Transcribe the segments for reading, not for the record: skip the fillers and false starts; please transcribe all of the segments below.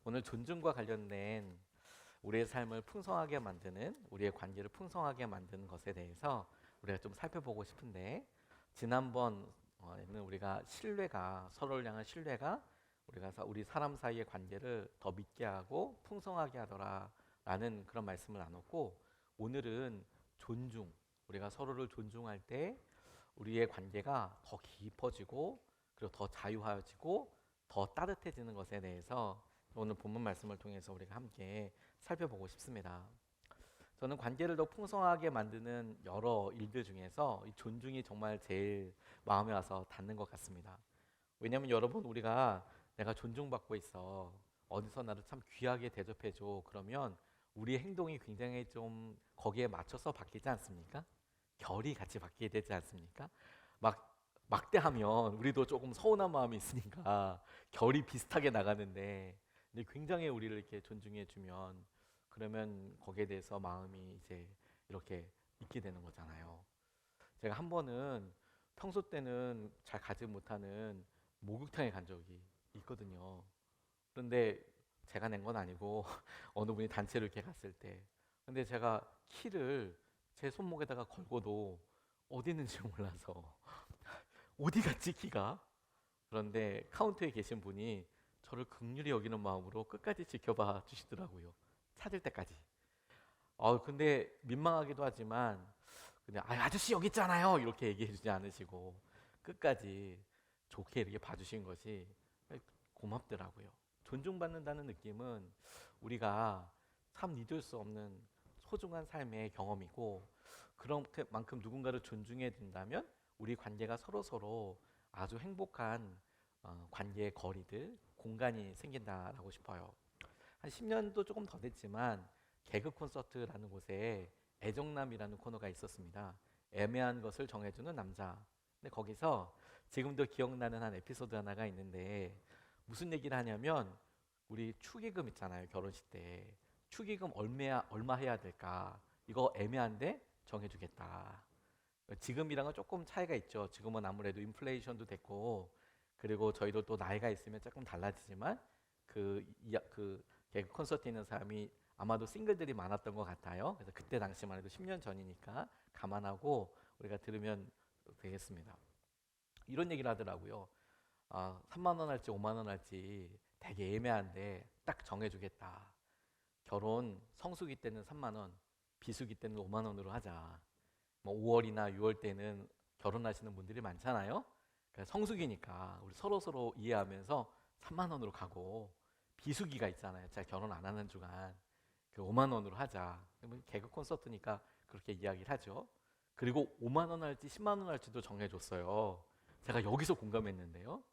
오늘 존중과 관련된 우리의 삶을 풍성하게 만드는, 우리의 관계를 풍성하게 만드는 것에 대해서 우리가 좀 살펴보고 싶은데, 지난번에는 우리가 신뢰가, 서로를 향한 신뢰가 우리 사람 사이의 관계를 더 믿게 하고 풍성하게 하더라라는 그런 말씀을 나눴고, 오늘은 존중, 우리가 서로를 존중할 때 우리의 관계가 더 깊어지고 그리고 더 자유화해지고 더 따뜻해지는 것에 대해서 오늘 본문 말씀을 통해서 우리가 함께 살펴보고 싶습니다. 저는 관계를 더 풍성하게 만드는 여러 일들 중에서 이 존중이 정말 제일 마음에 와서 닿는 것 같습니다. 왜냐하면 여러분, 우리가 내가 존중받고 있어, 어디서 나를 참 귀하게 대접해줘, 그러면 우리의 행동이 굉장히 좀 거기에 맞춰서 바뀌지 않습니까? 결이 같이 바뀌게 되지 않습니까? 막 막대하면 우리도 조금 서운한 마음이 있으니까 결이 비슷하게 나가는데, 근데 굉장히 우리를 이렇게 존중해 주면 그러면 거기에 대해서 마음이 이제 이렇게 있게 되는 거잖아요. 제가 한 번은 평소 때는 잘 가지 못하는 목욕탕에 간 적이 있거든요. 그런데 제가 낸 건 아니고 어느 분이 단체로 이렇게 갔을 때, 근데 제가 키를 제 손목에다가 걸고도 어디 있는지 몰라서 어디 갔지 키가? 그런데 카운터에 계신 분이 저를 긍휼히 여기는 마음으로 끝까지 지켜봐 주시더라고요. 찾을 때까지. 근데 민망하기도 하지만 그냥 아저씨 여기 있잖아요 이렇게 얘기해 주지 않으시고 끝까지 좋게 이렇게 봐주신 것이 고맙더라고요. 존중받는다는 느낌은 우리가 참 잊을 수 없는 소중한 삶의 경험이고, 그런 만큼 누군가를 존중해 준다면 우리 관계가 서로 아주 행복한 관계의 거리들, 공간이 생긴다라고 싶어요. 한 10년도 조금 더 됐지만 개그 콘서트라는 곳에 애정남이라는 코너가 있었습니다. 애매한 것을 정해주는 남자. 근데 거기서 지금도 기억나는 한 에피소드 하나가 있는데, 무슨 얘기를 하냐면 우리 축의금 있잖아요. 결혼식 때 축의금 얼마 해야 될까, 이거 애매한데 정해주겠다. 지금이랑은 조금 차이가 있죠. 지금은 아무래도 인플레이션도 됐고, 그리고 저희도 또 나이가 있으면 조금 달라지지만 그 개그 콘서트에 있는 사람이 아마도 싱글들이 많았던 것 같아요. 그래서 그때 당시만 해도 10년 전이니까 감안하고 우리가 들으면 되겠습니다. 이런 얘기를 하더라고요. 3만 원 할지 5만 원 할지 되게 애매한데 딱 정해주겠다. 결혼 성수기 때는 3만 원, 비수기 때는 5만 원으로 하자. 뭐 5월이나 6월 때는 결혼하시는 분들이 많잖아요. 그러니까 성수기니까 우리 서로 이해하면서 3만 원으로 가고, 비수기가 있잖아요. 제가 결혼 안 하는 주간 그 5만 원으로 하자. 개그 콘서트니까 그렇게 이야기를 하죠. 그리고 5만 원 할지 10만 원 할지도 정해줬어요. 제가 여기서 공감했는데요.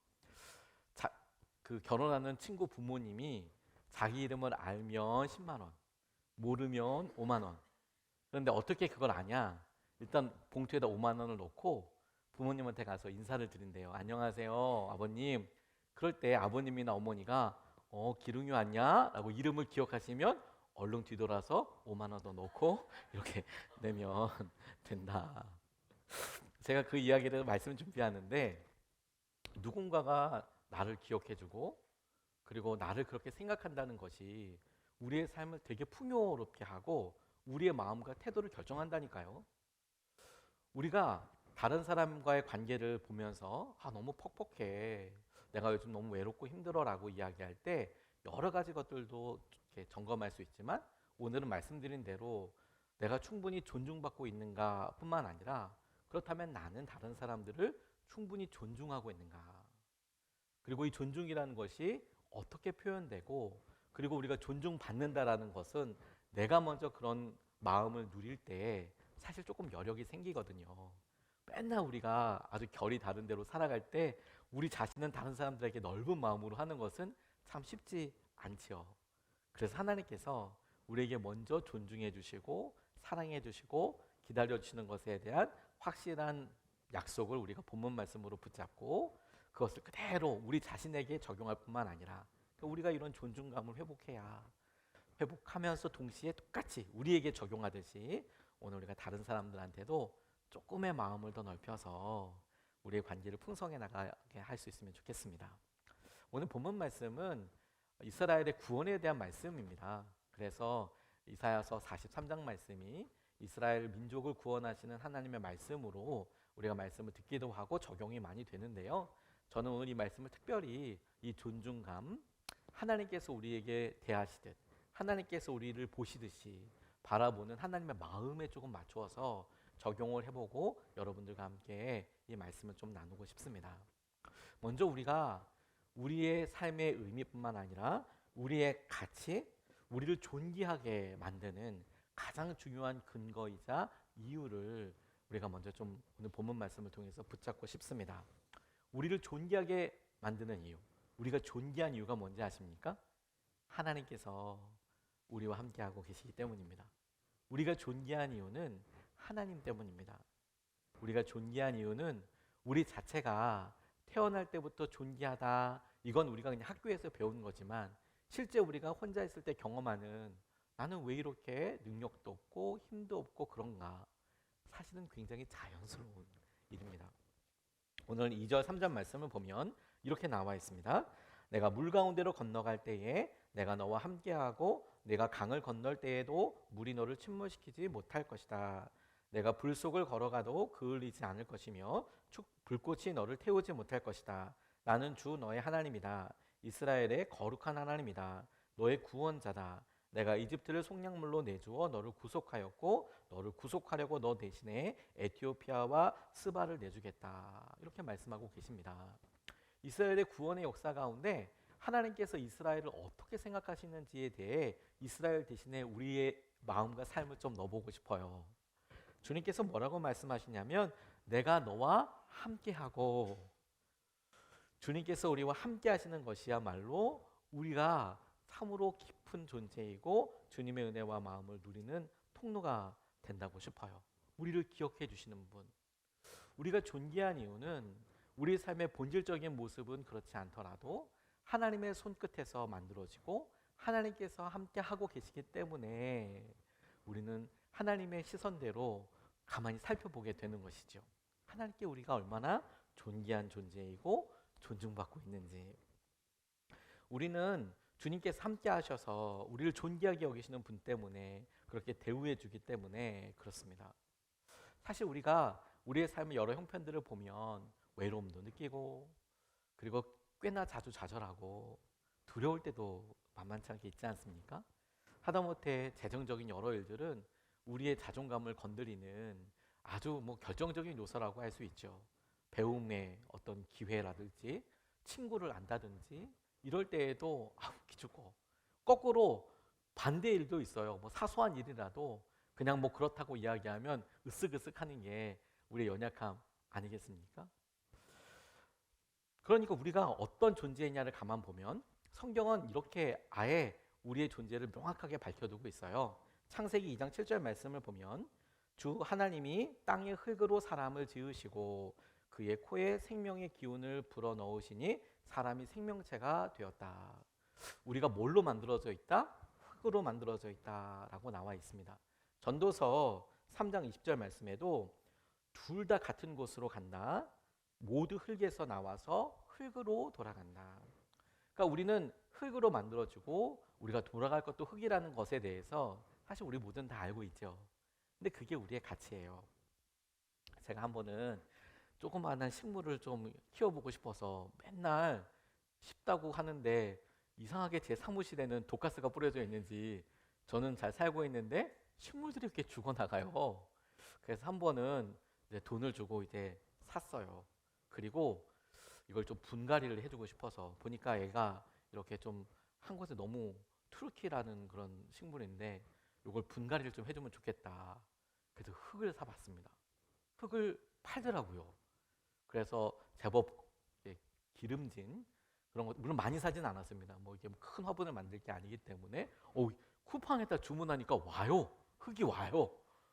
자, 그 결혼하는 친구 부모님이 자기 이름을 알면 10만 원, 모르면 5만 원. 그런데 어떻게 그걸 아냐? 일단 봉투에다 5만 원을 넣고 부모님한테 가서 인사를 드린대요. 안녕하세요, 아버님. 그럴 때 아버님이나 어머니가 기룽이 왔냐? 라고 이름을 기억하시면 얼른 뒤돌아서 5만 원 더 넣고 이렇게 내면 된다. 제가 그 이야기를 말씀 준비하는데, 누군가가 나를 기억해주고 그리고 나를 그렇게 생각한다는 것이 우리의 삶을 되게 풍요롭게 하고 우리의 마음과 태도를 결정한다니까요. 우리가 다른 사람과의 관계를 보면서 너무 퍽퍽해, 내가 요즘 너무 외롭고 힘들어라고 이야기할 때 여러 가지 것들도 이렇게 점검할 수 있지만, 오늘은 말씀드린 대로 내가 충분히 존중받고 있는가 뿐만 아니라, 그렇다면 나는 다른 사람들을 충분히 존중하고 있는가, 그리고 이 존중이라는 것이 어떻게 표현되고, 그리고 우리가 존중받는다라는 것은 내가 먼저 그런 마음을 누릴 때 사실 조금 여력이 생기거든요. 맨날 우리가 아주 결이 다른 대로 살아갈 때 우리 자신은 다른 사람들에게 넓은 마음으로 하는 것은 참 쉽지 않지요. 그래서 하나님께서 우리에게 먼저 존중해 주시고 사랑해 주시고 기다려 주시는 것에 대한 확실한 약속을 우리가 본문 말씀으로 붙잡고 그것을 그대로 우리 자신에게 적용할 뿐만 아니라, 우리가 이런 존중감을 회복하면서 동시에 똑같이 우리에게 적용하듯이 오늘 우리가 다른 사람들한테도 조금의 마음을 더 넓혀서 우리의 관계를 풍성해 나가게 할 수 있으면 좋겠습니다. 오늘 본문 말씀은 이스라엘의 구원에 대한 말씀입니다. 그래서 이사야서 43장 말씀이 이스라엘 민족을 구원하시는 하나님의 말씀으로 우리가 말씀을 듣기도 하고 적용이 많이 되는데요. 저는 오늘 이 말씀을 특별히 이 존중감, 하나님께서 우리에게 대하시듯 하나님께서 우리를 보시듯이 바라보는 하나님의 마음에 조금 맞추어서 적용을 해보고 여러분들과 함께 이 말씀을 좀 나누고 싶습니다. 먼저 우리가 우리의 삶의 의미뿐만 아니라 우리의 가치, 우리를 존귀하게 만드는 가장 중요한 근거이자 이유를 우리가 먼저 좀 오늘 본문 말씀을 통해서 붙잡고 싶습니다. 우리를 존귀하게 만드는 이유, 우리가 존귀한 이유가 뭔지 아십니까? 하나님께서 우리와 함께하고 계시기 때문입니다. 우리가 존귀한 이유는 하나님 때문입니다. 우리가 존귀한 이유는 우리 자체가 태어날 때부터 존귀하다, 이건 우리가 그냥 학교에서 배운 거지만 실제 우리가 혼자 있을 때 경험하는 나는 왜 이렇게 능력도 없고 힘도 없고 그런가, 사실은 굉장히 자연스러운 일입니다. 오늘 2절 3절 말씀을 보면 이렇게 나와 있습니다. 내가 물 가운데로 건너갈 때에 내가 너와 함께하고 내가 강을 건널 때에도 물이 너를 침몰시키지 못할 것이다. 내가 불 속을 걸어가도 그을리지 않을 것이며 불꽃이 너를 태우지 못할 것이다. 나는 주 너의 하나님이다. 이스라엘의 거룩한 하나님이다. 너의 구원자다. 내가 이집트를 속량물로 내주어 너를 구속하였고 너를 구속하려고 너 대신에 에티오피아와 스바를 내주겠다. 이렇게 말씀하고 계십니다. 이스라엘의 구원의 역사 가운데 하나님께서 이스라엘을 어떻게 생각하시는지에 대해 이스라엘 대신에 우리의 마음과 삶을 좀 넣어보고 싶어요. 주님께서 뭐라고 말씀하시냐면 내가 너와 함께하고, 주님께서 우리와 함께 하시는 것이야말로 우리가 참으로 깊은 존재이고 주님의 은혜와 마음을 누리는 통로가 된다고 싶어요. 우리를 기억해 주시는 분. 우리가 존귀한 이유는 우리 삶의 본질적인 모습은 그렇지 않더라도 하나님의 손끝에서 만들어지고 하나님께서 함께 하고 계시기 때문에 우리는 하나님의 시선대로 가만히 살펴보게 되는 것이죠. 하나님께 우리가 얼마나 존귀한 존재이고 존중받고 있는지. 우리는 주님께서 함께 하셔서 우리를 존귀하게 여기시는 분 때문에 그렇게 대우해 주기 때문에 그렇습니다. 사실 우리가 우리의 삶의 여러 형편들을 보면 외로움도 느끼고, 그리고 꽤나 자주 좌절하고 두려울 때도 만만치 않게 있지 않습니까? 하다못해 재정적인 여러 일들은 우리의 자존감을 건드리는 아주 결정적인 요소라고 할 수 있죠. 배움의 어떤 기회라든지 친구를 안다든지 이럴 때에도 기죽고, 거꾸로 반대 일도 있어요. 사소한 일이라도 그냥 그렇다고 이야기하면 으쓱으쓱 하는 게 우리의 연약함 아니겠습니까? 그러니까 우리가 어떤 존재이냐를 가만 보면 성경은 이렇게 아예 우리의 존재를 명확하게 밝혀두고 있어요. 창세기 2장 7절 말씀을 보면 주 하나님이 땅의 흙으로 사람을 지으시고 그의 코에 생명의 기운을 불어넣으시니 사람이 생명체가 되었다. 우리가 뭘로 만들어져 있다? 흙으로 만들어져 있다라고 나와 있습니다. 전도서 3장 20절 말씀에도 둘 다 같은 곳으로 간다. 모두 흙에서 나와서 흙으로 돌아간다. 그러니까 우리는 흙으로 만들어지고 우리가 돌아갈 것도 흙이라는 것에 대해서 사실 우리 모두는 다 알고 있죠. 근데 그게 우리의 가치예요. 제가 한 번은 조그마한 식물을 좀 키워보고 싶어서 맨날 쉽다고 하는데 이상하게 제 사무실에는 독가스가 뿌려져 있는지 저는 잘 살고 있는데 식물들이 이렇게 죽어나가요. 그래서 한 번은 이제 돈을 주고 이제 샀어요. 그리고 이걸 좀 분갈이를 해주고 싶어서 보니까 얘가 이렇게 좀 한 곳에 너무 투르키라는 그런 식물인데 이걸 분갈이를 좀 해주면 좋겠다. 그래서 흙을 사봤습니다. 흙을 팔더라고요. 그래서 제법 기름진 그런 것, 물론 많이 사진 않았습니다. 이게 큰 화분을 만들 게 아니기 때문에 쿠팡에다 주문하니까 와요. 흙이 와요.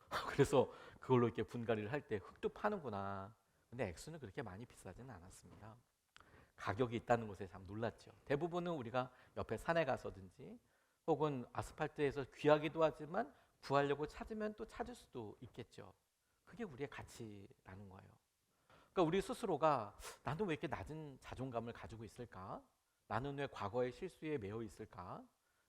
그래서 그걸로 이렇게 분갈이를 할 때 흙도 파는구나. 근데 액수는 그렇게 많이 비싸지는 않았습니다. 가격이 있다는 것에 참 놀랐죠. 대부분은 우리가 옆에 산에 가서든지 혹은 아스팔트에서 귀하기도 하지만 구하려고 찾으면 또 찾을 수도 있겠죠. 그게 우리의 가치라는 거예요. 그러니까 우리 스스로가 나는 왜 이렇게 낮은 자존감을 가지고 있을까? 나는 왜 과거의 실수에 매여 있을까?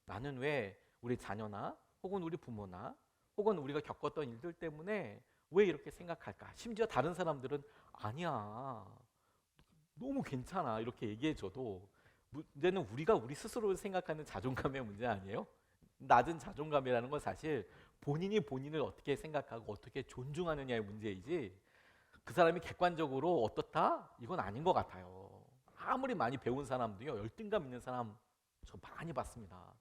나는 왜 우리 자녀나 혹은 우리 부모나 혹은 우리가 겪었던 일들 때문에 왜 이렇게 생각할까? 심지어 다른 사람들은 아니야, 너무 괜찮아 이렇게 얘기해줘도 문제는 우리가 우리 스스로를 생각하는 자존감의 문제 아니에요? 낮은 자존감이라는 건 사실 본인이 본인을 어떻게 생각하고 어떻게 존중하느냐의 문제이지 그 사람이 객관적으로 어떻다? 이건 아닌 것 같아요. 아무리 많이 배운 사람도요, 열등감 있는 사람 저 많이 봤습니다.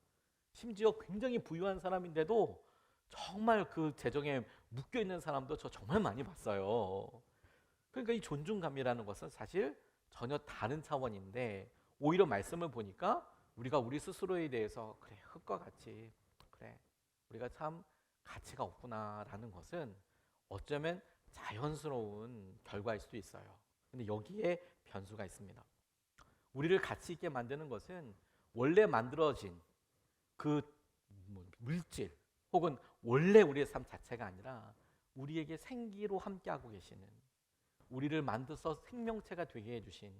심지어 굉장히 부유한 사람인데도 정말 그 재정에 묶여 있는 사람도 저 정말 많이 봤어요. 그러니까 이 존중감이라는 것은 사실 전혀 다른 차원인데 오히려 말씀을 보니까 우리가 우리 스스로에 대해서 그래, 흙과 같이, 그래, 우리가 참 가치가 없구나라는 것은 어쩌면 자연스러운 결과일 수도 있어요. 근데 여기에 변수가 있습니다. 우리를 가치 있게 만드는 것은 원래 만들어진 그 물질 혹은 원래 우리의 삶 자체가 아니라 우리에게 생기로 함께하고 계시는, 우리를 만들어서 생명체가 되게 해주신,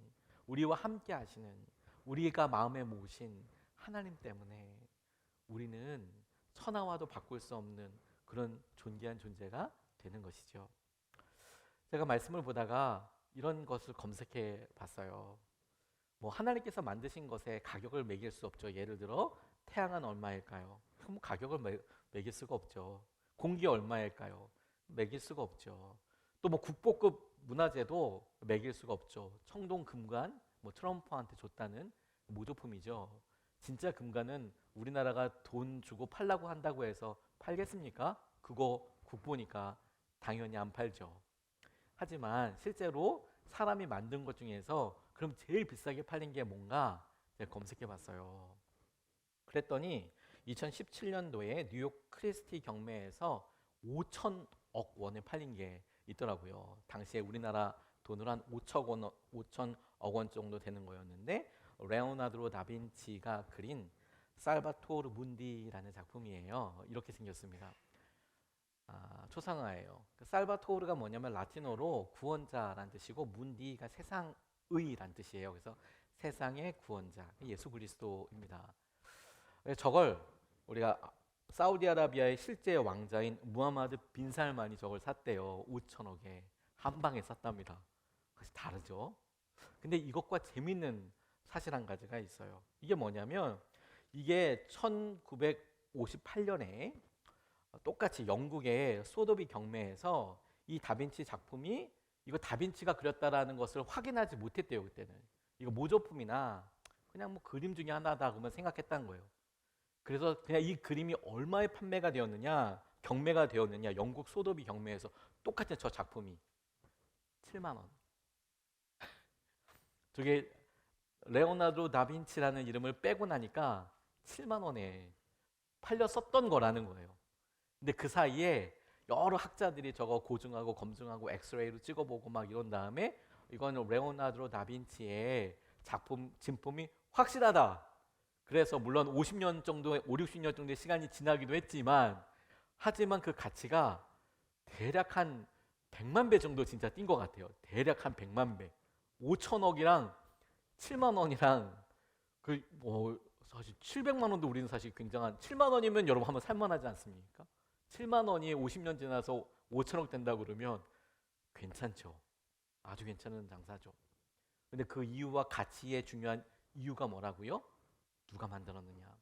우리와 함께 하시는, 우리가 마음에 모으신 하나님 때문에 우리는 천하와도 바꿀 수 없는 그런 존귀한 존재가 되는 것이죠. 제가 말씀을 보다가 이런 것을 검색해 봤어요. 뭐 하나님께서 만드신 것에 가격을 매길 수 없죠. 예를 들어 태양은 얼마일까요? 그럼 가격을 매길 수가 없죠. 공기 얼마일까요? 매길 수가 없죠. 또 뭐 국보급 문화재도 매길 수가 없죠. 청동 금관, 뭐 트럼프한테 줬다는 모조품이죠. 진짜 금관은 우리나라가 돈 주고 팔라고 한다고 해서 팔겠습니까? 그거 국보니까 당연히 안 팔죠. 하지만 실제로 사람이 만든 것 중에서 그럼 제일 비싸게 팔린 게 뭔가 제가 검색해 봤어요. 그랬더니 2017년도에 뉴욕 크리스티 경매에서 5천억 원에 팔린 게 있더라고요. 당시에 우리나라 돈으로 한 5천억 원 정도 되는 거였는데 레오나르도 다빈치가 그린 살바토르 문디라는 작품이에요. 이렇게 생겼습니다. 초상화예요. 그 살바토르가 뭐냐면 라틴어로 구원자란 뜻이고 문디가 세상의란 뜻이에요. 그래서 세상의 구원자, 예수 그리스도입니다. 저걸 우리가 사우디아라비아의 실제 왕자인 무하마드 빈 살만이 저걸 샀대요. 5천억에 한 방에 샀답니다. 그래서 다르죠. 근데 이것과 재밌는 사실 한 가지가 있어요. 이게 뭐냐면 이게 1958년에 똑같이 영국의 소도비 경매에서 이 다빈치 작품이 이거 다빈치가 그렸다라는 것을 확인하지 못했대요. 그때는 이거 모조품이나 그냥 뭐 그림 중에 하나다 그러면 생각했다는 거예요. 그래서 그냥 이 그림이 얼마에 판매가 되었느냐, 경매가 되었느냐, 영국 소도비 경매에서 똑같은 저 작품이 7만 원. 저게 레오나르도 다빈치라는 이름을 빼고 나니까 7만 원에 팔렸었던 거라는 거예요. 근데 그 사이에 여러 학자들이 저거 고증하고 검증하고 엑스레이로 찍어보고 막 이런 다음에 이거는 레오나르도 다빈치의 작품 진품이 확실하다. 그래서 물론 50년 정도의 5, 60년 정도의 시간이 지나기도 했지만 하지만 그 가치가 대략 한 100만 배 정도 진짜 뛴 것 같아요. 대략 한 100만 배. 5천억이랑 7만 원이랑 사실 700만 원도 우리는 사실 굉장한 7만 원이면 여러분 한번 살만하지 않습니까? 7만 원이 50년 지나서 5천억 된다 그러면 괜찮죠. 아주 괜찮은 장사죠. 근데 그 이유와 가치의 중요한 이유가 뭐라고요? 누가 만들었느냐.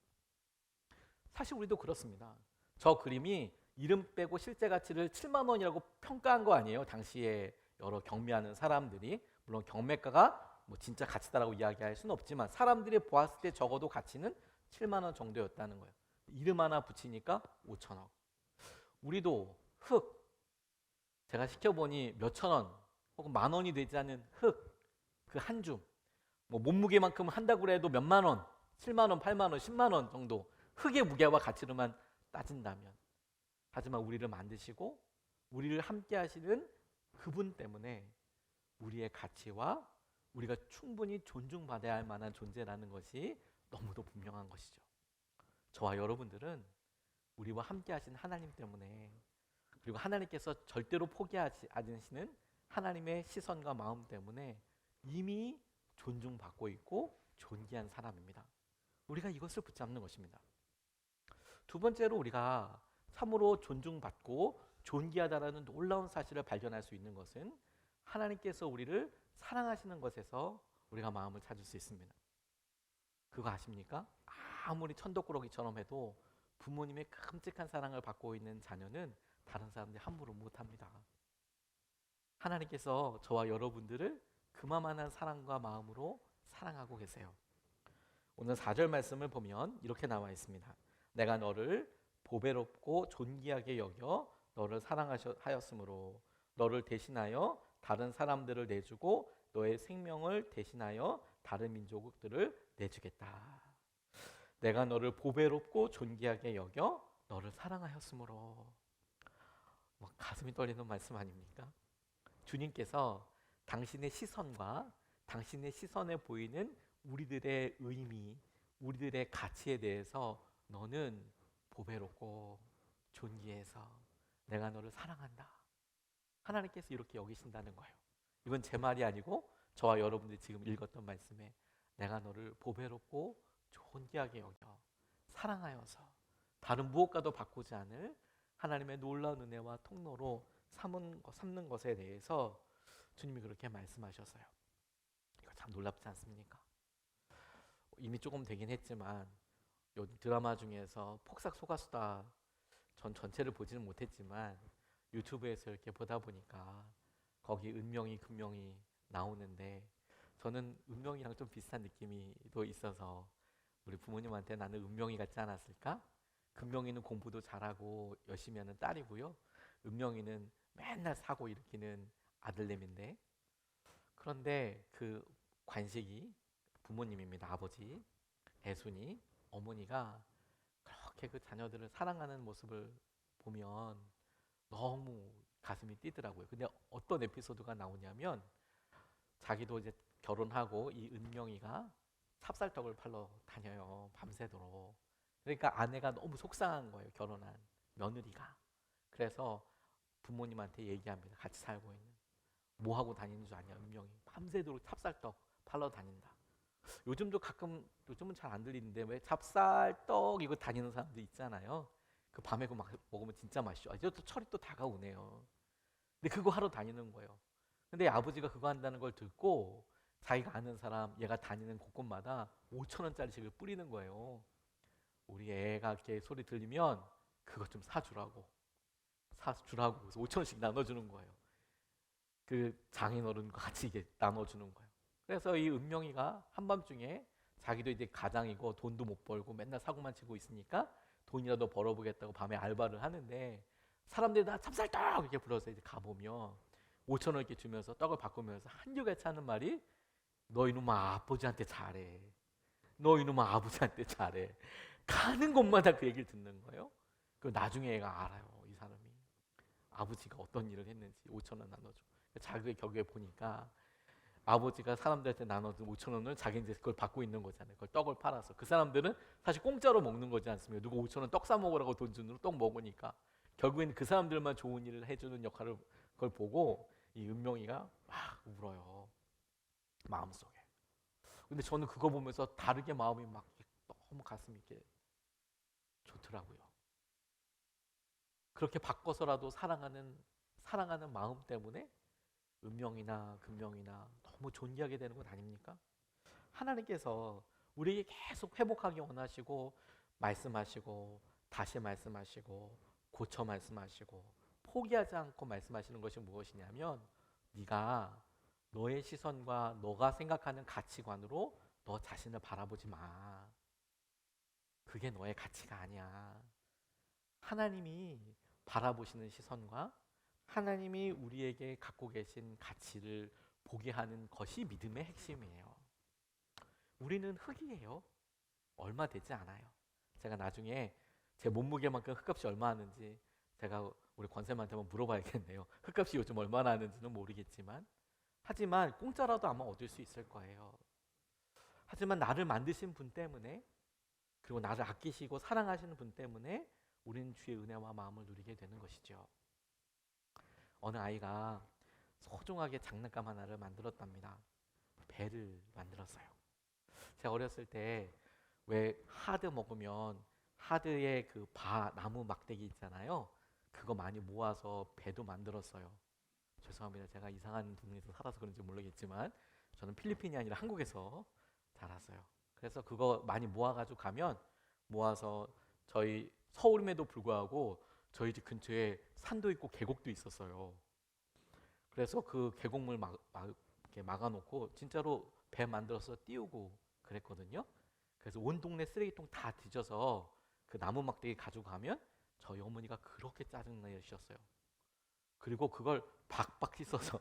사실 우리도 그렇습니다. 저 그림이 이름 빼고 실제 가치를 7만 원이라고 평가한 거 아니에요. 당시에 여러 경매하는 사람들이. 물론 경매가가 뭐 진짜 가치다라고 이야기할 수는 없지만 사람들이 보았을 때 적어도 가치는 7만 원 정도였다는 거예요. 이름 하나 붙이니까 5천억. 우리도 흙, 제가 시켜보니 몇천 원 혹은 만 원이 되지 않는 흙, 그 한 줌, 뭐 몸무게만큼 한다고 해도 몇만 원, 7만 원, 8만 원, 10만 원 정도 흙의 무게와 가치로만 따진다면, 하지만 우리를 만드시고 우리를 함께 하시는 그분 때문에 우리의 가치와 우리가 충분히 존중받아야 할 만한 존재라는 것이 너무도 분명한 것이죠. 저와 여러분들은 우리와 함께 하신 하나님 때문에, 그리고 하나님께서 절대로 포기하지 않으시는 하나님의 시선과 마음 때문에 이미 존중받고 있고 존귀한 사람입니다. 우리가 이것을 붙잡는 것입니다. 두 번째로 우리가 참으로 존중받고 존귀하다라는 놀라운 사실을 발견할 수 있는 것은 하나님께서 우리를 사랑하시는 것에서 우리가 마음을 찾을 수 있습니다. 그거 아십니까? 아무리 천덕꾸러기처럼 해도 부모님의 끔찍한 사랑을 받고 있는 자녀는 다른 사람들이 함부로 못합니다. 하나님께서 저와 여러분들을 그만한 사랑과 마음으로 사랑하고 계세요. 오늘 4절 말씀을 보면 이렇게 나와 있습니다. 내가 너를 보배롭고 존귀하게 여겨 너를 사랑하였으므로 너를 대신하여 다른 사람들을 내주고 너의 생명을 대신하여 다른 민족들을 내주겠다. 내가 너를 보배롭고 존귀하게 여겨 너를 사랑하였으므로. 가슴이 떨리는 말씀 아닙니까? 주님께서 당신의 시선과 당신의 시선에 보이는 우리들의 의미, 우리들의 가치에 대해서 너는 보배롭고 존귀해서 내가 너를 사랑한다. 하나님께서 이렇게 여기신다는 거예요. 이건 제 말이 아니고 저와 여러분들이 지금 읽었던 말씀에 내가 너를 보배롭고 존귀하게 여겨 사랑하여서 다른 무엇과도 바꾸지 않을 하나님의 놀라운 은혜와 통로로 삼는 것에 대해서 주님이 그렇게 말씀하셨어요. 이거 참 놀랍지 않습니까? 이미 조금 되긴 했지만 요즘 드라마 중에서 폭삭 속았수다, 전 전체를 보지는 못했지만 유튜브에서 이렇게 보다 보니까 거기 은명이 금명이 나오는데 저는 은명이랑 좀 비슷한 느낌이 또 있어서 우리 부모님한테 나는 은명이 같지 않았을까? 금명이는 공부도 잘하고 열심히 하는 딸이고요. 은명이는 맨날 사고 일으키는 아들내미인데, 그런데 그 관식이 부모님입니다. 아버지, 애순이, 어머니가 그렇게 그 자녀들을 사랑하는 모습을 보면 너무 가슴이 뛰더라고요. 근데 어떤 에피소드가 나오냐면 자기도 이제 결혼하고 이 은명이가 찹쌀떡을 팔러 다녀요. 밤새도록. 그러니까 아내가 너무 속상한 거예요. 결혼한 며느리가. 그래서 부모님한테 얘기합니다. 같이 살고 있는. 뭐 하고 다니는 줄 아냐, 은명이. 밤새도록 찹쌀떡 팔러 다닌다. 요즘도 가끔, 요즘은 잘 안 들리는데 왜 찹쌀떡 이거 다니는 사람들 있잖아요. 그 밤에 그거 막 먹으면 진짜 맛있죠. 이제 또 철이 또 다가오네요. 근데 그거 하러 다니는 거예요. 근데 아버지가 그거 한다는 걸 듣고 자기가 아는 사람, 얘가 다니는 곳곳마다 5천 원짜리씩을 뿌리는 거예요. 우리 애가 이렇게 소리 들리면 그거 좀 사주라고. 그래서 5천 원씩 나눠주는 거예요. 그 장인어른과 같이 이게 나눠주는 거예요. 그래서 이 은명이가 한밤중에 자기도 이제 가장이고 돈도 못 벌고 맨날 사고만 치고 있으니까 돈이라도 벌어보겠다고 밤에 알바를 하는데 사람들이 다 찹쌀떡 이렇게 불러서 이제 가보면 5천 원 이렇게 주면서 떡을 바꾸면서 한결같이 하는 말이 너 이놈아 아버지한테 잘해. 너 이놈아 아버지한테 잘해. 가는 곳마다 그 얘기를 듣는 거예요. 그 나중에 애가 알아요. 이 사람이. 아버지가 어떤 일을 했는지 5천 원 나눠줘. 자기의 격에 보니까 아버지가 사람들한테 나눠준 5천 원을 자기 이제 그걸 받고 있는 거잖아요. 그걸 떡을 팔아서. 그 사람들은 사실 공짜로 먹는 거지 않습니까? 누가 5천 원 떡 사 먹으라고 돈 주는 떡 먹으니까. 결국에는 그 사람들만 좋은 일을 해주는 역할을 그걸 보고 이 은명이가 막 울어요. 마음속에. 근데 저는 그거 보면서 다르게 마음이 막 너무 가슴이 이렇게 좋더라고요. 그렇게 바꿔서라도 사랑하는 마음 때문에 은명이나 금명이나 너무 존귀하게 되는 것 아닙니까? 하나님께서 우리에게 계속 회복하기 원하시고 말씀하시고 다시 말씀하시고 고쳐 말씀하시고 포기하지 않고 말씀하시는 것이 무엇이냐면 네가 너의 시선과 너가 생각하는 가치관으로 너 자신을 바라보지 마. 그게 너의 가치가 아니야. 하나님이 바라보시는 시선과 하나님이 우리에게 갖고 계신 가치를 보게 하는 것이 믿음의 핵심이에요. 우리는 흙이에요. 얼마 되지 않아요. 제가 나중에 제 몸무게만큼 흙값이 얼마 하는지 제가 우리 권쌤한테 한번 물어봐야겠네요. 흙값이 요즘 얼마나 하는지는 모르겠지만 하지만 공짜라도 아마 얻을 수 있을 거예요. 하지만 나를 만드신 분 때문에 그리고 나를 아끼시고 사랑하시는 분 때문에 우리는 주의 은혜와 마음을 누리게 되는 것이죠. 어느 아이가 소중하게 장난감 하나를 만들었답니다. 배를 만들었어요. 제가 어렸을 때 왜 하드 먹으면 하드의 그 나무 막대기 있잖아요. 그거 많이 모아서 배도 만들었어요. 죄송합니다. 제가 이상한 동네에서 살아서 그런지 모르겠지만 저는 필리핀이 아니라 한국에서 자랐어요. 그래서 그거 많이 모아가지고 가면 모아서 저희 서울임에도 불구하고 저희 집 근처에 산도 있고 계곡도 있었어요. 그래서 그 계곡물 이렇게 막아놓고 진짜로 배 만들어서 띄우고 그랬거든요. 그래서 온 동네 쓰레기통 다 뒤져서 그 나무 막대기 가지고 가면 저희 어머니가 그렇게 짜증내셨어요. 그리고 그걸 박박 씻어서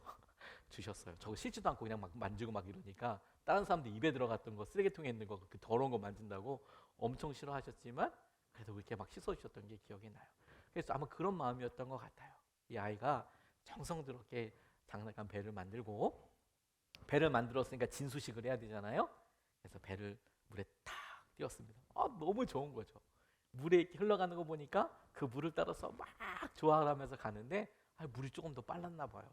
주셨어요. 저거 씻지도 않고 그냥 막 만지고 막 이러니까 다른 사람들 입에 들어갔던 거 쓰레기통에 있는 거 그 더러운 거 만진다고 엄청 싫어하셨지만 그래도 그렇게 막 씻어주셨던 게 기억이 나요. 그래서 아마 그런 마음이었던 것 같아요. 이 아이가 정성스럽게 장난감 배를 만들고 배를 만들었으니까 진수식을 해야 되잖아요. 그래서 배를 물에 탁 띄웠습니다. 너무 좋은 거죠. 물에 이렇게 흘러가는 거 보니까 그 물을 따라서 막 좋아하면서 가는데 물이 조금 더 빨랐나 봐요.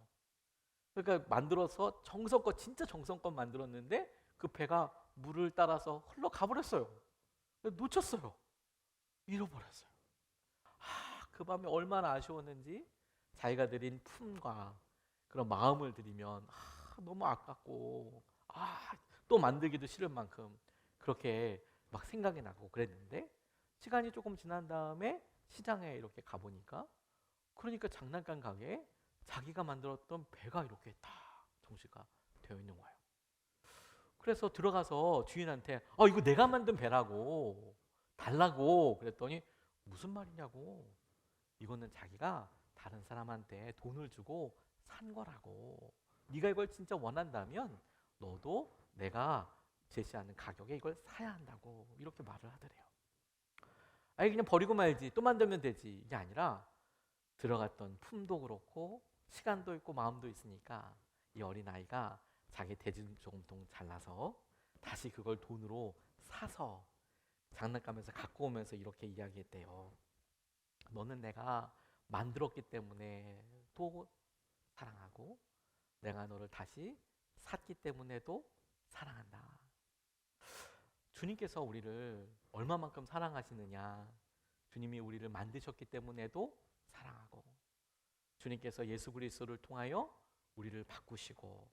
그러니까 만들어서 정성껏 진짜 정성껏 만들었는데 그 배가 물을 따라서 흘러가 버렸어요. 놓쳤어요. 잃어버렸어요. 그 밤에 얼마나 아쉬웠는지 자기가 들인 품과 그런 마음을 들이면 너무 아깝고 또 만들기도 싫을 만큼 그렇게 막 생각이 나고 그랬는데 시간이 조금 지난 다음에 시장에 이렇게 가보니까 그러니까 장난감 가게에 자기가 만들었던 배가 이렇게 딱 전시가 되어 있는 거예요. 그래서 들어가서 주인한테 이거 내가 만든 배라고 달라고 그랬더니 무슨 말이냐고, 이거는 자기가 다른 사람한테 돈을 주고 산 거라고, 네가 이걸 진짜 원한다면 너도 내가 제시하는 가격에 이걸 사야 한다고 이렇게 말을 하더래요. 아니 그냥 버리고 말지 또 만들면 되지, 이게 아니라 들어갔던 품도 그렇고 시간도 있고 마음도 있으니까 이 어린아이가 자기 대중저금통 잘라서 다시 그걸 돈으로 사서 장난감에서 갖고 오면서 이렇게 이야기했대요. 너는 내가 만들었기 때문에 또 사랑하고 내가 너를 다시 샀기 때문에도 사랑한다. 주님께서 우리를 얼마만큼 사랑하시느냐, 주님이 우리를 만드셨기 때문에도 사랑하고 주님께서 예수 그리스도를 통하여 우리를 바꾸시고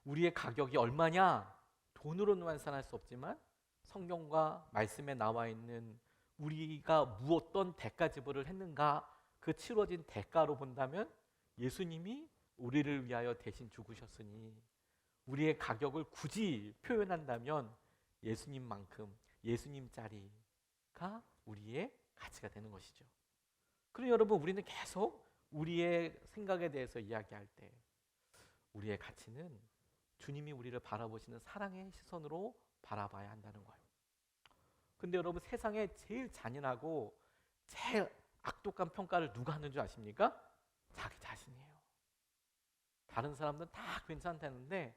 우리의 가격이 얼마냐? 돈으로는 환산할 수 없지만 성경과 말씀에 나와 있는 우리가 어떤 대가 지불을 했는가, 그 치러진 대가로 본다면 예수님이 우리를 위하여 대신 죽으셨으니 우리의 가격을 굳이 표현한다면 예수님만큼 예수님짜리가 우리의 가치가 되는 것이죠. 그럼 여러분, 우리는 계속 우리의 생각에 대해서 이야기할 때 우리의 가치는 주님이 우리를 바라보시는 사랑의 시선으로 바라봐야 한다는 거예요. 근데 여러분, 세상에 제일 잔인하고 제일 악독한 평가를 누가 하는 줄 아십니까? 자기 자신이에요. 다른 사람들은 다 괜찮다는데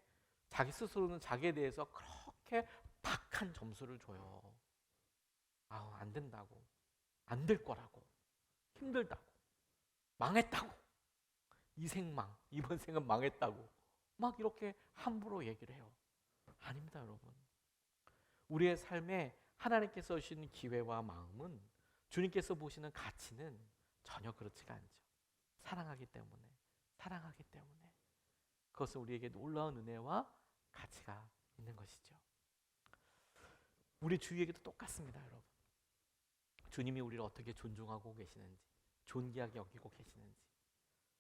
자기 스스로는 자기에 대해서 그렇게 박한 점수를 줘요. 안 된다고, 안 될 거라고, 힘들다고, 망했다고, 이 생망, 이번 생은 망했다고 막 이렇게 함부로 얘기를 해요. 아닙니다, 여러분. 우리의 삶에 하나님께서 주신 기회와 마음은, 주님께서 보시는 가치는 전혀 그렇지가 않죠. 사랑하기 때문에 그것은 우리에게 놀라운 은혜와 가치가 있는 것이죠. 우리 주위에게도 똑같습니다, 여러분. 주님이 우리를 어떻게 존중하고 계시는지, 존귀하게 여기고 계시는지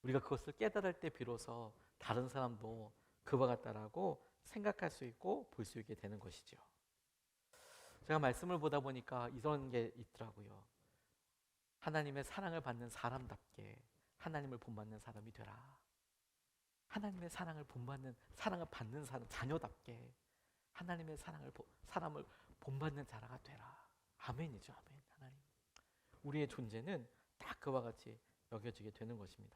우리가 그것을 깨달을 때 비로소 다른 사람도 그와 같다라고 생각할 수 있고 볼 수 있게 되는 것이죠. 제가 말씀을 보다 보니까 이런 게 있더라고요. 하나님의 사랑을 받는 사람답게 하나님을 본받는 사람이 되라. 하나님의 사랑을 받는 사람, 자녀답게 하나님의 사람을 본받는 자라가 되라. 아멘이죠, 아멘. 하나님, 우리의 존재는 딱 그와 같이 여겨지게 되는 것입니다.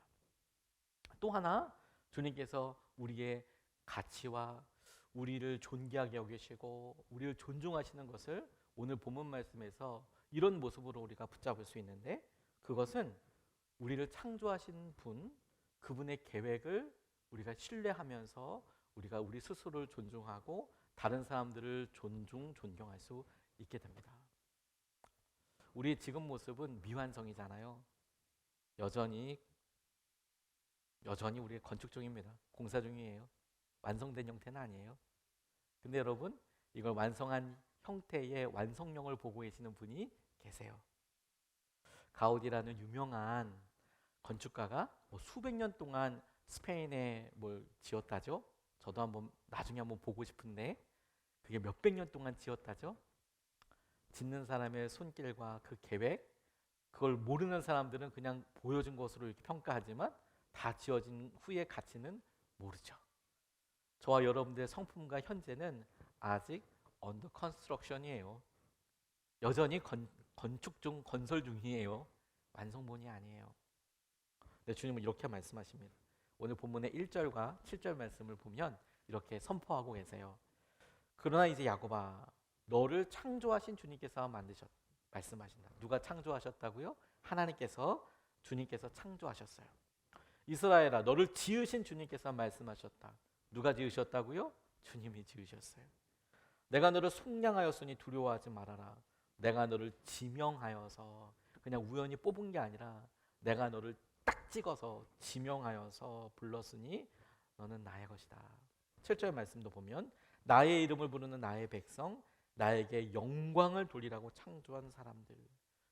또 하나, 주님께서 우리의 가치와 우리를 존귀하게 여기시고 우리를 존중하시는 것을 오늘 본문 말씀에서 이런 모습으로 우리가 붙잡을 수 있는데, 그것은 우리를 창조하신 분, 그분의 계획을 우리가 신뢰하면서 우리가 우리 스스로를 존중하고 다른 사람들을 존경할 수 있게 됩니다. 우리의 지금 모습은 미완성이잖아요. 여전히 우리 건축 중입니다. 공사 중이에요. 완성된 형태는 아니에요. 근데 여러분, 이걸 완성한 형태의 완성형을 보고 계시는 분이 계세요. 가우디라는 유명한 건축가가 뭐 수백 년 동안 스페인에 뭘 지었다죠. 저도 나중에 한번 보고 싶은데 그게 몇백 년 동안 지었다죠. 짓는 사람의 손길과 그 계획, 그걸 모르는 사람들은 그냥 보여준 것으로 이렇게 평가하지만 다 지어진 후의 가치는 모르죠. 저와 여러분들의 성품과 현재는 아직 언더 컨스트럭션이에요. 여전히 건설 중이에요. 완성본이 아니에요. 근데 주님은 이렇게 말씀하십니다. 오늘 본문의 1절과 7절 말씀을 보면 이렇게 선포하고 계세요. 그러나 이제 야곱아, 너를 창조하신 주님께서 말씀하신다. 누가 창조하셨다고요? 하나님께서, 주님께서 창조하셨어요. 이스라엘아, 너를 지으신 주님께서 말씀하셨다. 누가 지으셨다고요? 주님이 지으셨어요. 내가 너를 속량하였으니 두려워하지 말아라. 내가 너를 지명하여서, 그냥 우연히 뽑은 게 아니라 내가 너를 딱 찍어서 지명하여서 불렀으니 너는 나의 것이다. 7절 말씀도 보면 나의 이름을 부르는 나의 백성, 나에게 영광을 돌리라고 창조한 사람들.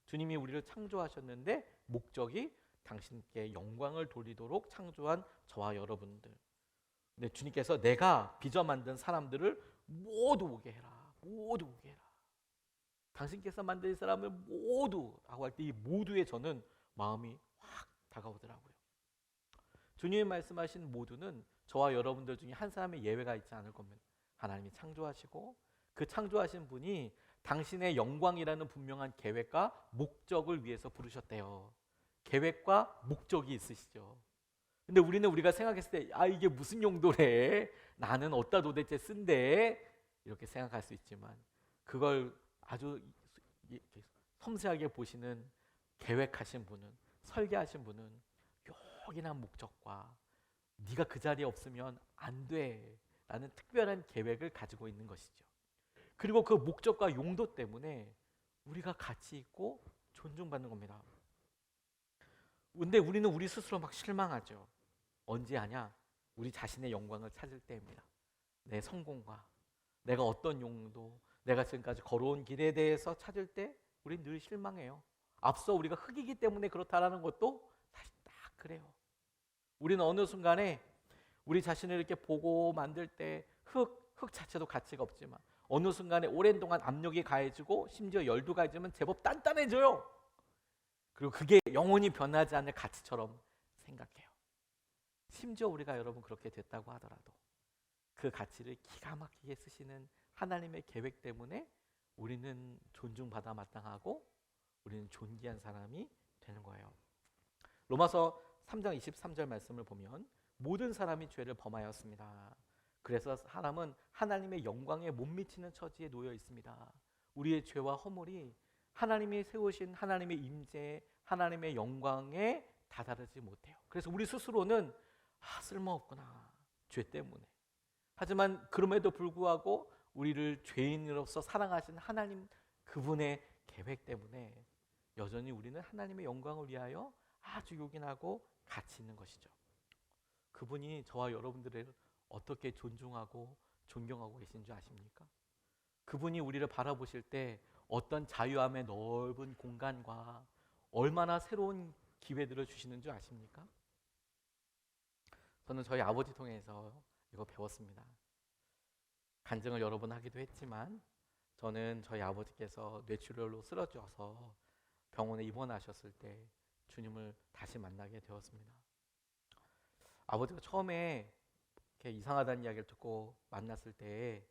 주님이 우리를 창조하셨는데 목적이 당신께 영광을 돌리도록 창조한 저와 여러분들. 근데 주님께서 내가 빚어 만든 사람들을 모두 오게 해라. 모두 오게 해라. 당신께서 만든 사람을 모두 하고 할 때 이 모두에 저는 마음이 확 다가오더라고요. 주님이 말씀하신 모두는 저와 여러분들 중에 한 사람의 예외가 있지 않을 겁니다. 하나님이 창조하시고 그 창조하신 분이 당신의 영광이라는 분명한 계획과 목적을 위해서 부르셨대요. 계획과 목적이 있으시죠. 근데 우리가 생각했을 때 이게 무슨 용도래? 나는 어디다 도대체 쓴대? 이렇게 생각할 수 있지만 그걸 아주 섬세하게 보시는 계획하신 분은, 설계하신 분은 요긴한 목적과 네가 그 자리에 없으면 안 돼 라는 특별한 계획을 가지고 있는 것이죠. 그리고 그 목적과 용도 때문에 우리가 가치 있고 존중받는 겁니다. 근데 우리는 우리 스스로 막 실망하죠. 언제 하냐? 우리 자신의 영광을 찾을 때입니다. 내 성공과 내가 어떤 용도, 내가 지금까지 걸어온 길에 대해서 찾을 때 우리 늘 실망해요. 앞서 우리가 흙이기 때문에 그렇다라는 것도 사실 딱 그래요. 우리는 어느 순간에 우리 자신을 이렇게 보고 만들 때 흙 자체도 가치가 없지만 어느 순간에 오랜 동안 압력이 가해지고 심지어 열도 가해지면 제법 단단해져요. 그리고 그게 영원히 변하지 않을 가치처럼 생각해요. 심지어 우리가 여러분 그렇게 됐다고 하더라도 그 가치를 기가 막히게 쓰시는 하나님의 계획 때문에 우리는 존중받아 마땅하고 우리는 존귀한 사람이 되는 거예요. 로마서 3장 23절 말씀을 보면 모든 사람이 죄를 범하였습니다. 그래서 사람은 하나님의 영광에 못 미치는 처지에 놓여 있습니다. 우리의 죄와 허물이 하나님이 세우신 하나님의 임재, 하나님의 영광에 다다르지 못해요. 그래서 우리 스스로는 쓸모없구나, 죄 때문에. 하지만 그럼에도 불구하고 우리를 죄인으로서 사랑하신 하나님 그분의 계획 때문에 여전히 우리는 하나님의 영광을 위하여 아주 요긴하고 가치 있는 것이죠. 그분이 저와 여러분들을 어떻게 존중하고 존경하고 계신 줄 아십니까? 그분이 우리를 바라보실 때 어떤 자유함의 넓은 공간과 얼마나 새로운 기회들을 주시는 줄 아십니까? 저는 저희 아버지 통해서 이거 배웠습니다. 간증을 여러 번 하기도 했지만 저는 저희 아버지께서 뇌출혈로 쓰러져서 병원에 입원하셨을 때 주님을 다시 만나게 되었습니다. 아버지가 처음에 이렇게 이상하다는 이야기를 듣고 만났을 때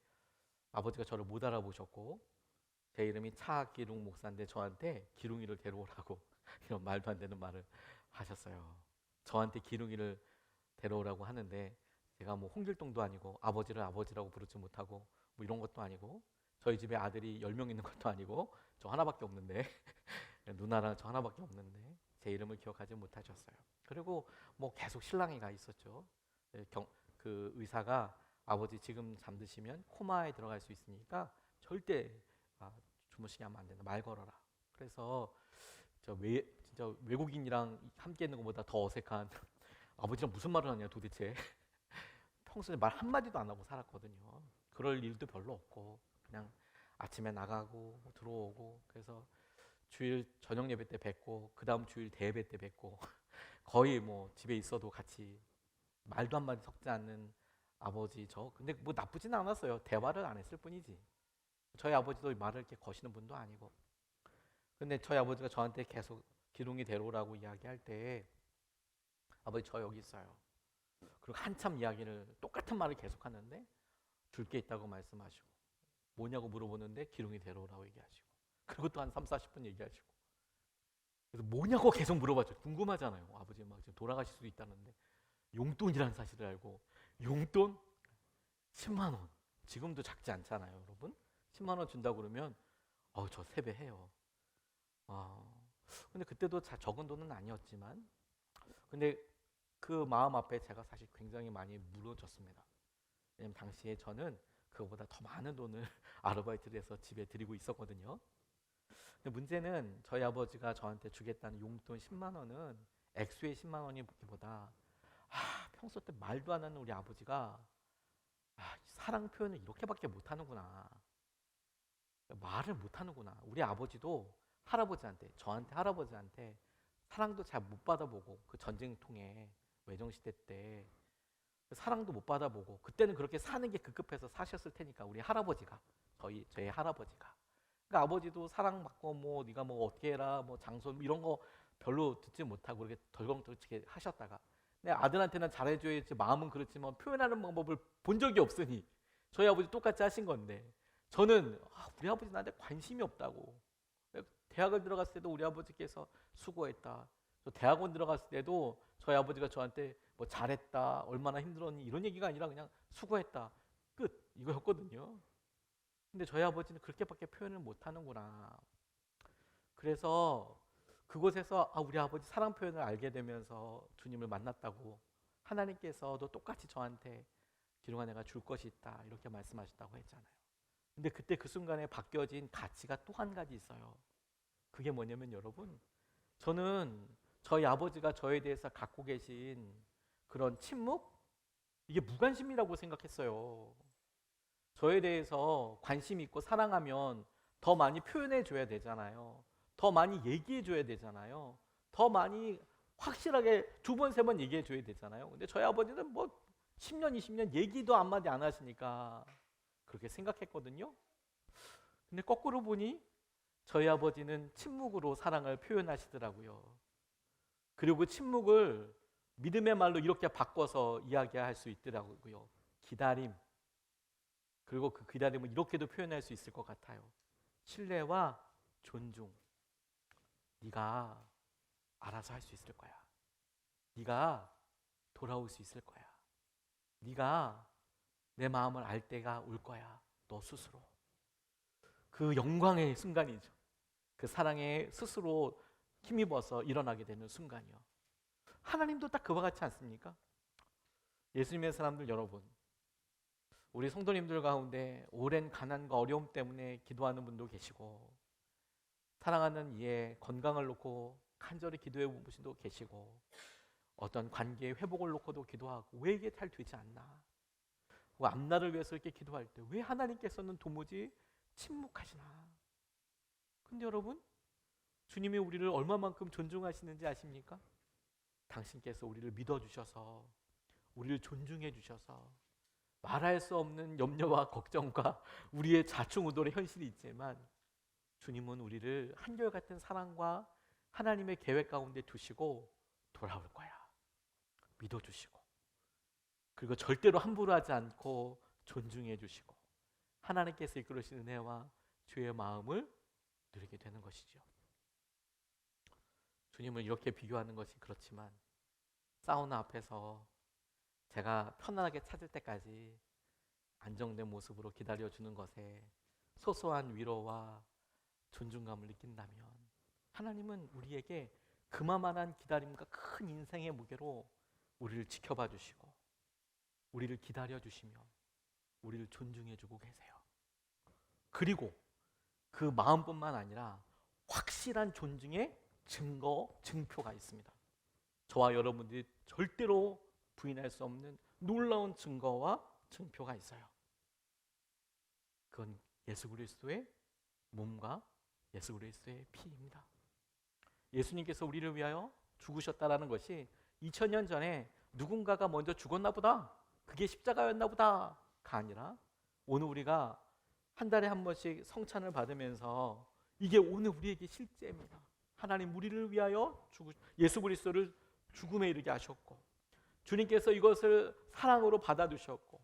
아버지가 저를 못 알아보셨고 제 이름이 차기룽 목사인데 저한테 기룽이를 데려오라고 이런 말도 안 되는 말을 하셨어요. 저한테 기룽이를 데려오라고 하는데 제가 뭐 홍길동도 아니고 아버지를 아버지라고 부르지 못하고 뭐 이런 것도 아니고 저희 집에 아들이 10명 있는 것도 아니고 저 하나밖에 없는데 누나랑 저 하나밖에 없는데 제 이름을 기억하지 못하셨어요. 그리고 뭐 계속 실랑이가 있었죠. 그 의사가 아버지 지금 잠드시면 코마에 들어갈 수 있으니까 절대 주무시게 하면 안 된다. 말 걸어라. 그래서 진짜 외국인이랑 함께 있는 것보다 더 어색한 아버지랑 무슨 말을 하냐 도대체. 평소에 말 한마디도 안 하고 살았거든요. 그럴 일도 별로 없고 그냥 아침에 나가고 들어오고, 그래서 주일 저녁 예배 때 뵙고 그 다음 주일 대예배 때 뵙고 거의 뭐 집에 있어도 같이 말도 한마디 섞지 않는 아버지 근데 뭐 나쁘진 않았어요. 대화를 안 했을 뿐이지. 저희 아버지도 말을 이렇게 거시는 분도 아니고. 근데 저희 아버지가 저한테 계속 기둥이 데려오라고 이야기할 때 아버지 저 여기 있어요. 그리고 한참 이야기를 똑같은 말을 계속 하는데 줄 게 있다고 말씀하시고 뭐냐고 물어보는데 기둥이 데려오라고 얘기하시고 그리고 또 한 3, 40분 얘기하시고 그래서 뭐냐고 계속 물어봤죠. 궁금하잖아요. 아버지 막 지금 돌아가실 수도 있다는데 용돈이라는 사실을 알고 용돈 10만 원 지금도 작지 않잖아요, 여러분. 10만 원 준다고 그러면 저 세배해요. 근데 그때도 적은 돈은 아니었지만 근데 그 마음 앞에 제가 사실 굉장히 많이 무너졌습니다. 왜냐면 당시에 저는 그거보다 더 많은 돈을 아르바이트를 해서 집에 드리고 있었거든요. 근데 문제는 저희 아버지가 저한테 주겠다는 용돈 10만 원은 액수의 10만 원이기보다 평소 때 말도 안 하는 우리 아버지가 사랑 표현을 이렇게밖에 못하는구나. 말을 못하는구나. 우리 아버지도 저한테 할아버지한테 사랑도 잘 못 받아보고 그 전쟁통에 외정시대 때 사랑도 못 받아보고 그때는 그렇게 사는 게 급급해서 사셨을 테니까 우리 할아버지가 저희 할아버지가 그러니까 아버지도 사랑받고 뭐 네가 뭐 어떻게 해라 뭐 장소 이런 거 별로 듣지 못하고 그렇게 덜컹덜컹 하셨다가 내 아들한테는 잘해줘야지 마음은 그렇지만 표현하는 방법을 본 적이 없으니 저희 아버지 똑같이 하신 건데 저는 우리 아버지 나한테 관심이 없다고. 대학을 들어갔을 때도 우리 아버지께서 수고했다. 저 대학원 들어갔을 때도 저희 아버지가 저한테 뭐 잘했다, 얼마나 힘들었니 이런 얘기가 아니라 그냥 수고했다, 끝 이거였거든요. 근데 저희 아버지는 그렇게밖에 표현을 못하는구나. 그래서 그곳에서 우리 아버지 사랑 표현을 알게 되면서 주님을 만났다고 하나님께서도 똑같이 저한테 기룡아 내가 줄 것이 있다 이렇게 말씀하셨다고 했잖아요. 근데 그때 그 순간에 바뀌어진 가치가 또 한 가지 있어요. 그게 뭐냐면 여러분, 저는 저희 아버지가 저에 대해서 갖고 계신 그런 침묵? 이게 무관심이라고 생각했어요. 저에 대해서 관심 있고 사랑하면 더 많이 표현해 줘야 되잖아요. 더 많이 얘기해 줘야 되잖아요. 더 많이 확실하게 두 번, 세 번 얘기해 줘야 되잖아요. 근데 저희 아버지는 뭐 10년, 20년 얘기도 한마디 안 하시니까 그렇게 생각했거든요. 근데 거꾸로 보니 저희 아버지는 침묵으로 사랑을 표현하시더라고요. 그리고 침묵을 믿음의 말로 이렇게 바꿔서 이야기할 수 있더라고요. 기다림. 그리고 그 기다림을 이렇게도 표현할 수 있을 것 같아요. 신뢰와 존중. 네가 알아서 할 수 있을 거야. 네가 돌아올 수 있을 거야. 네가 내 마음을 알 때가 올 거야. 너 스스로. 그 영광의 순간이죠. 그 사랑에 스스로 힘입어서 일어나게 되는 순간이요. 하나님도 딱 그와 같지 않습니까? 예수님의 사람들 여러분, 우리 성도님들 가운데 오랜 가난과 어려움 때문에 기도하는 분도 계시고 사랑하는 이의 건강을 놓고 간절히 기도해 본 분도 계시고 어떤 관계의 회복을 놓고도 기도하고 왜 이게 잘 되지 않나? 앞날을 위해서 이렇게 기도할 때 왜 하나님께서는 도무지 침묵하시나? 근데 여러분, 주님이 우리를 얼마만큼 존중하시는지 아십니까? 당신께서 우리를 믿어주셔서 우리를 존중해 주셔서 말할 수 없는 염려와 걱정과 우리의 좌충우돌의 현실이 있지만 주님은 우리를 한결같은 사랑과 하나님의 계획 가운데 두시고 돌아올 거야. 믿어주시고 그리고 절대로 함부로 하지 않고 존중해 주시고 하나님께서 이끌으신 은혜와 주의 마음을 누리게 되는 것이죠. 주님을 이렇게 비교하는 것이 그렇지만 사우나 앞에서 제가 편안하게 찾을 때까지 안정된 모습으로 기다려주는 것에 소소한 위로와 존중감을 느낀다면 하나님은 우리에게 그만한 기다림과 큰 인생의 무게로 우리를 지켜봐 주시고 우리를 기다려 주시며 우리를 존중해주고 계세요. 그리고 그 마음뿐만 아니라 확실한 존중의 증표가 있습니다. 저와 여러분들이 절대로 부인할 수 없는 놀라운 증거와 증표가 있어요. 그건 예수 그리스도의 몸과 예수 그리스도의 피입니다. 예수님께서 우리를 위하여 죽으셨다라는 것이 2000년 전에 누군가가 먼저 죽었나 보다, 그게 십자가였나 보다가 아니라 오늘 우리가 한 달에 한 번씩 성찬을 받으면서 이게 오늘 우리에게 실제입니다. 하나님 우리를 위하여 예수 그리스도를 죽음에 이르게 하셨고, 주님께서 이것을 사랑으로 받아두셨고,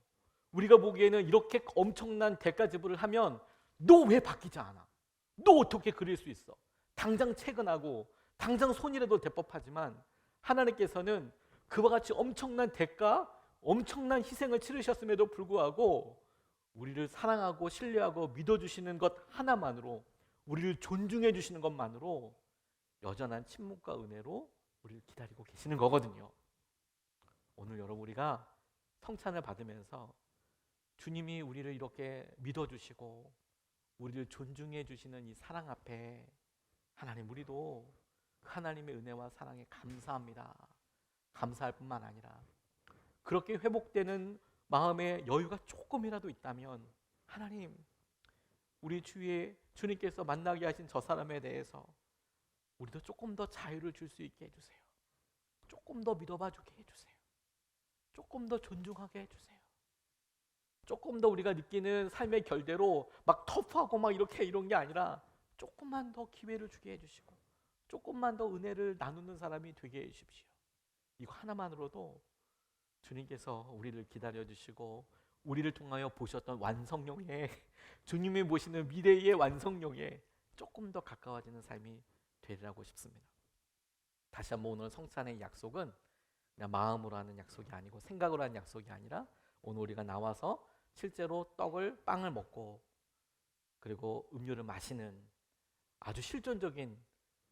우리가 보기에는 이렇게 엄청난 대가 지불을 하면 너 왜 바뀌지 않아? 너 어떻게 그럴 수 있어? 당장 퇴근하고 당장 손이라도 대법하지만 하나님께서는 그와 같이 엄청난 대가, 엄청난 희생을 치르셨음에도 불구하고 우리를 사랑하고 신뢰하고 믿어주시는 것 하나만으로, 우리를 존중해 주시는 것만으로 여전한 침묵과 은혜로 우리를 기다리고 계시는 거거든요. 오늘 여러분 우리가 성찬을 받으면서 주님이 우리를 이렇게 믿어주시고 우리를 존중해 주시는 이 사랑 앞에 하나님 우리도 하나님의 은혜와 사랑에 감사합니다. 감사할 뿐만 아니라 그렇게 회복되는 마음의 여유가 조금이라도 있다면 하나님 우리 주위에 주님께서 만나게 하신 저 사람에 대해서 우리도 조금 더 자유를 줄 수 있게 해주세요. 조금 더 믿어봐 주게 해주세요. 조금 더 존중하게 해주세요. 조금 더 우리가 느끼는 삶의 결대로 막 터프하고 막 이렇게 이런 게 아니라 조금만 더 기회를 주게 해주시고 조금만 더 은혜를 나누는 사람이 되게 해주십시오. 이거 하나만으로도 주님께서 우리를 기다려주시고 우리를 통하여 보셨던 완성령에, 주님이 보시는 미래의 완성령에 조금 더 가까워지는 삶이 되리라고 싶습니다. 다시 한번 오늘 성찬의 약속은 그냥 마음으로 하는 약속이 아니고 생각으로 하는 약속이 아니라 오늘 우리가 나와서 실제로 빵을 먹고 그리고 음료를 마시는 아주 실존적인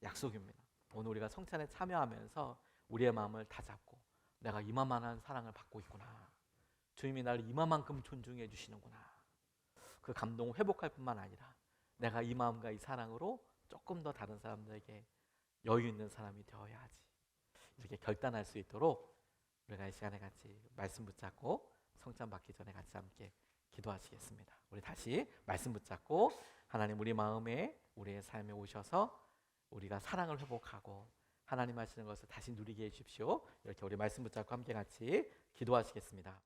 약속입니다. 오늘 우리가 성찬에 참여하면서 우리의 마음을 다잡고 내가 이만한 사랑을 받고 있구나, 주님이 나를 이만큼 존중해 주시는구나, 그 감동을 회복할 뿐만 아니라 내가 이 마음과 이 사랑으로 조금 더 다른 사람들에게 여유 있는 사람이 되어야 하지, 이렇게 결단할 수 있도록 우리가 이 시간에 같이 말씀 붙잡고 성찬 받기 전에 같이 함께 기도하시겠습니다. 우리 다시 말씀 붙잡고 하나님 우리 마음에 우리의 삶에 오셔서 우리가 사랑을 회복하고 하나님 하시는 것을 다시 누리게 해주십시오. 이렇게 우리 말씀 붙잡고 함께 같이 기도하시겠습니다.